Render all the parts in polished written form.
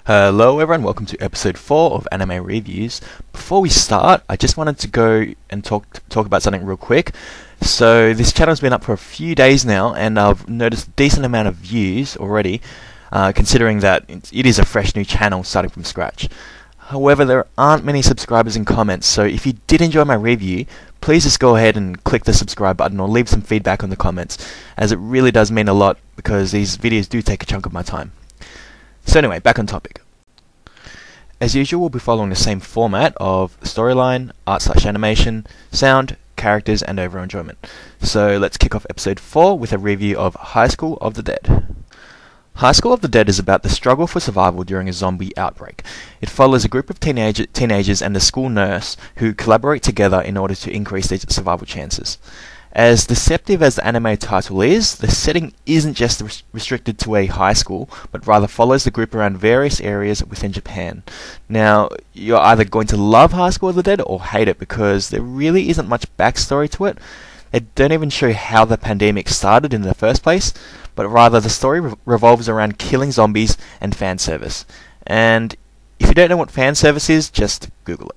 Hello everyone, welcome to episode 4 of Anime Reviews. Before we start, I just wanted to go and talk about something real quick. So this channel's been up for a few days now and I've noticed a decent amount of views already, considering that it is a fresh new channel starting from scratch. However, there aren't many subscribers and comments, so if you did enjoy my review, please just go ahead and click the subscribe button or leave some feedback on the comments, as it really does mean a lot because these videos do take a chunk of my time. So anyway, back on topic. As usual, we'll be following the same format of storyline, art/animation, sound, characters, and overall enjoyment. So let's kick off episode 4 with a review of Highschool of the Dead. Highschool of the Dead is about the struggle for survival during a zombie outbreak. It follows a group of teenagers and a school nurse who collaborate together in order to increase their survival chances. As deceptive as the anime title is, the setting isn't just restricted to a high school, but rather follows the group around various areas within Japan. Now, you're either going to love Highschool of the Dead or hate it because there really isn't much backstory to it. They don't even show how the pandemic started in the first place, but rather the story revolves around killing zombies and fan service. And if you don't know what fan service is, just Google it.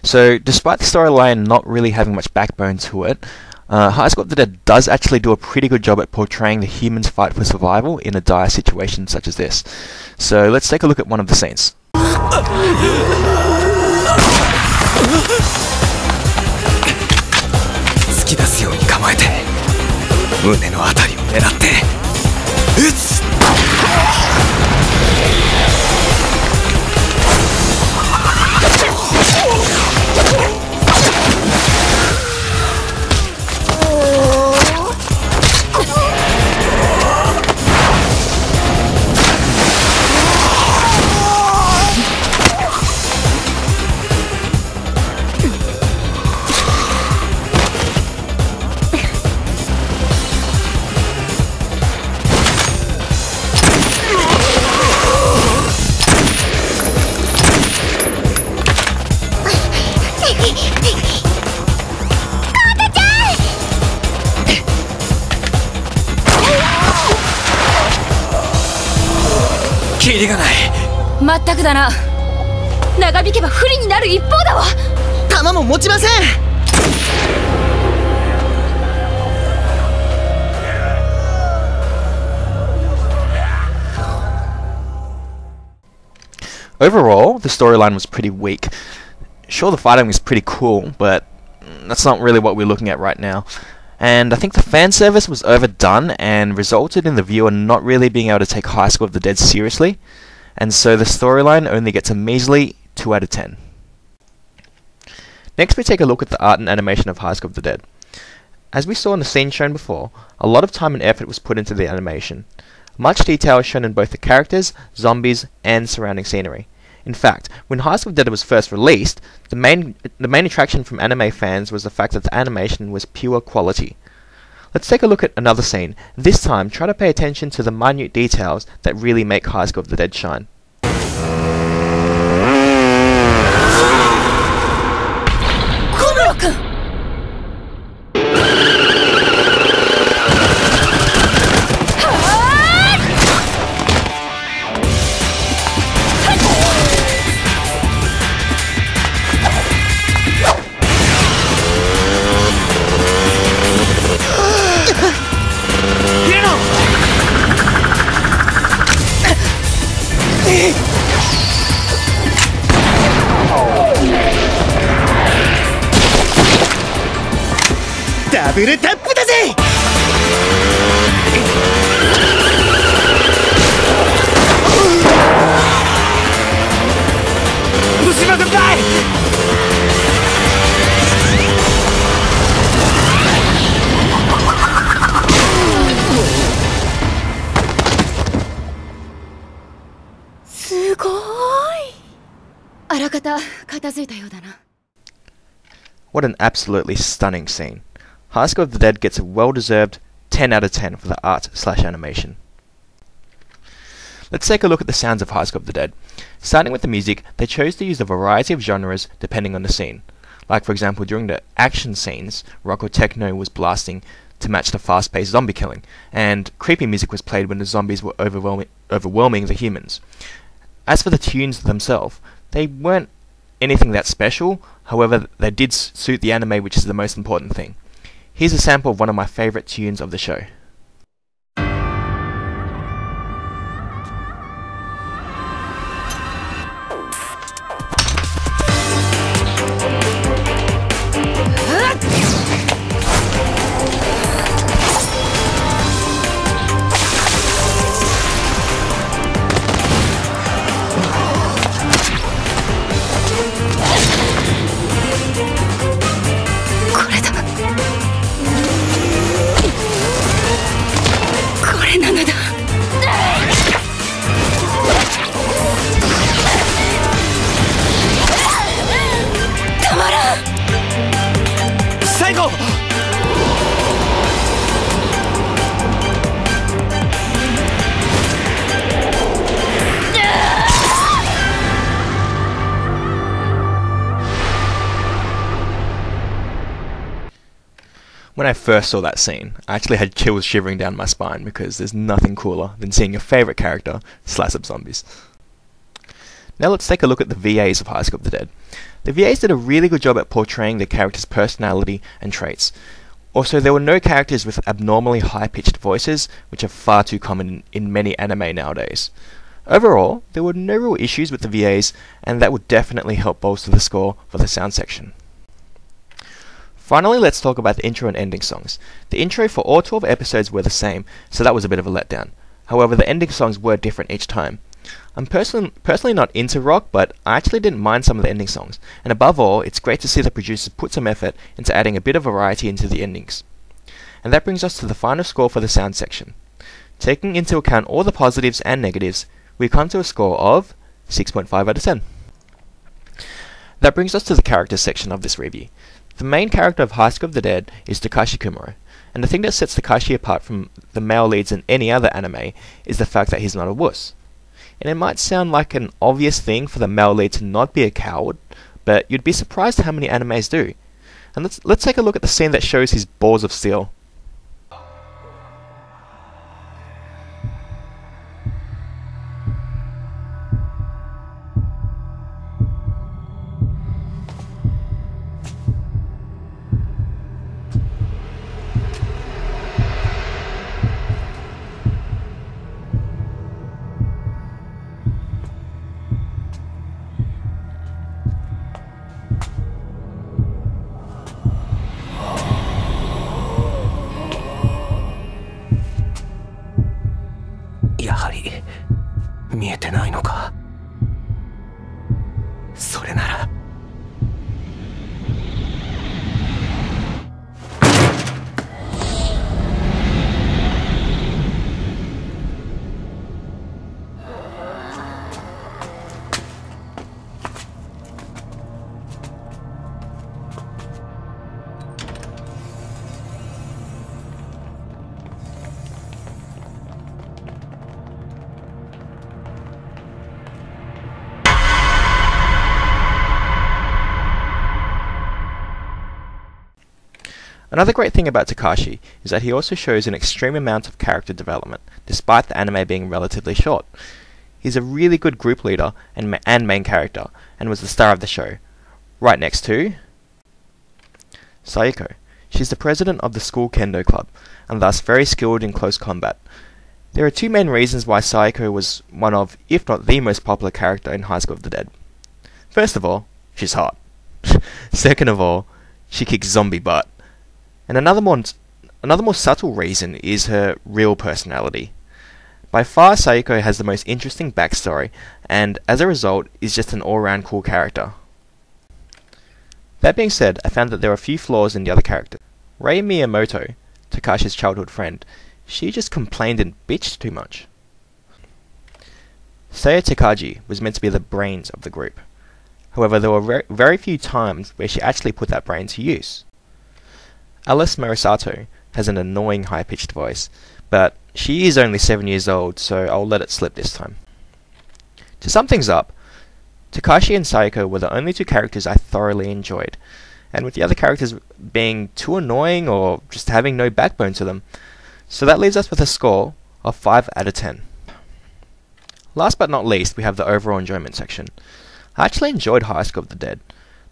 So, despite the storyline not really having much backbone to it, Highschool of the Dead does actually do a pretty good job at portraying the humans' fight for survival in a dire situation such as this. So, let's take a look at one of the scenes. 突き出すように構えて胸のあたりを狙って撃つ キリがない。まったくだな。長引けば不利になる一方だわ。弾も持ちません。Overall, the storyline was pretty weak. Sure, the fighting was pretty cool, but that's not really what we're looking at right now. And I think the fan service was overdone and resulted in the viewer not really being able to take Highschool of the Dead seriously, and so the storyline only gets a measly 2 out of 10. Next, we take a look at the art and animation of Highschool of the Dead. As we saw in the scene shown before, a lot of time and effort was put into the animation. Much detail is shown in both the characters, zombies, and surrounding scenery. In fact, when Highschool of the Dead was first released, the main attraction from anime fans was the fact that the animation was pure quality. Let's take a look at another scene. This time, try to pay attention to the minute details that really make Highschool of the Dead shine. ダブルタップだぜ。後ろ軍隊。すごい。あらかた片付いたようだな。 What an absolutely stunning scene. Highschool of the Dead gets a well-deserved 10 out of 10 for the art/animation. Let's take a look at the sounds of Highschool of the Dead. Starting with the music, they chose to use a variety of genres depending on the scene. Like for example, during the action scenes, rock or techno was blasting to match the fast-paced zombie killing, and creepy music was played when the zombies were overwhelming the humans. As for the tunes themselves, they weren't anything that special, however they did suit the anime, which is the most important thing. Here's a sample of one of my favourite tunes of the show. 最後 When I first saw that scene, I actually had chills shivering down my spine because there's nothing cooler than seeing your favourite character slice up zombies. Now let's take a look at the VAs of High School of the Dead. The VAs did a really good job at portraying the character's personality and traits. Also, there were no characters with abnormally high-pitched voices, which are far too common in many anime nowadays. Overall, there were no real issues with the VAs, and that would definitely help bolster the score for the sound section. Finally, let's talk about the intro and ending songs. The intro for all 12 episodes were the same, so that was a bit of a letdown. However, the ending songs were different each time. I'm personally not into rock, but I actually didn't mind some of the ending songs, and above all, it's great to see the producers put some effort into adding a bit of variety into the endings. And that brings us to the final score for the sound section. Taking into account all the positives and negatives, we come to a score of 6.5 out of 10. That brings us to the characters section of this review. The main character of High School of the Dead is Takashi Kumaro, and the thing that sets Takashi apart from the male leads in any other anime is the fact that he's not a wuss. And it might sound like an obvious thing for the male lead to not be a coward, but you'd be surprised how many animes do. And let's take a look at the scene that shows his balls of steel.やはり見えてないのか。それならAnother great thing about Takashi is that he also shows an extreme amount of character development, despite the anime being relatively short. He's a really good group leader and main character, and was the star of the show, right next to Sayako. She's the president of the school kendo club, and thus very skilled in close combat. There are two main reasons why Sayako was one of, if not the most popular character in High School of the Dead. First of all, she's hot. Second of all, she kicks zombie butt. And another more subtle reason is her real personality. By far, Sayako has the most interesting backstory, and as a result, is just an all-round cool character. That being said, I found that there are a few flaws in the other characters. Rei Miyamoto, Takashi's childhood friend, she just complained and bitched too much. Saya Takagi was meant to be the brains of the group. However, there were very few times where she actually put that brain to use. Alice Morisato has an annoying high-pitched voice, but she is only 7 years old, so I'll let it slip this time. To sum things up, Takashi and Sayako were the only two characters I thoroughly enjoyed, and with the other characters being too annoying or just having no backbone to them, so that leaves us with a score of 5 out of 10. Last but not least, we have the overall enjoyment section. I actually enjoyed High School of the Dead.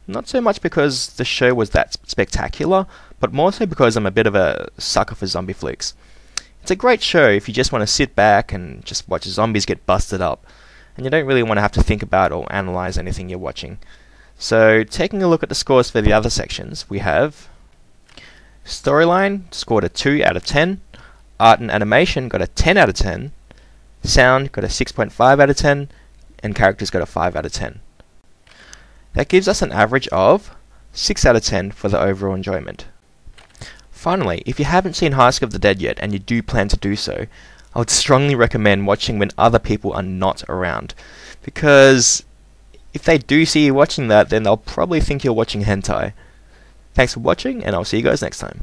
Not so much because the show was that spectacular, but more so because I'm a bit of a sucker for zombie flicks. It's a great show if you just want to sit back and just watch zombies get busted up, and you don't really want to have to think about or analyze anything you're watching. So, taking a look at the scores for the other sections, we have Storyline scored a 2 out of 10, Art and Animation got a 10 out of 10, Sound got a 6.5 out of 10, and Characters got a 5 out of 10. That gives us an average of 6 out of 10 for the overall enjoyment. Finally, if you haven't seen High School of the Dead yet and you do plan to do so, I would strongly recommend watching when other people are not around, because if they do see you watching that, then they'll probably think you're watching hentai. Thanks for watching, and I'll see you guys next time.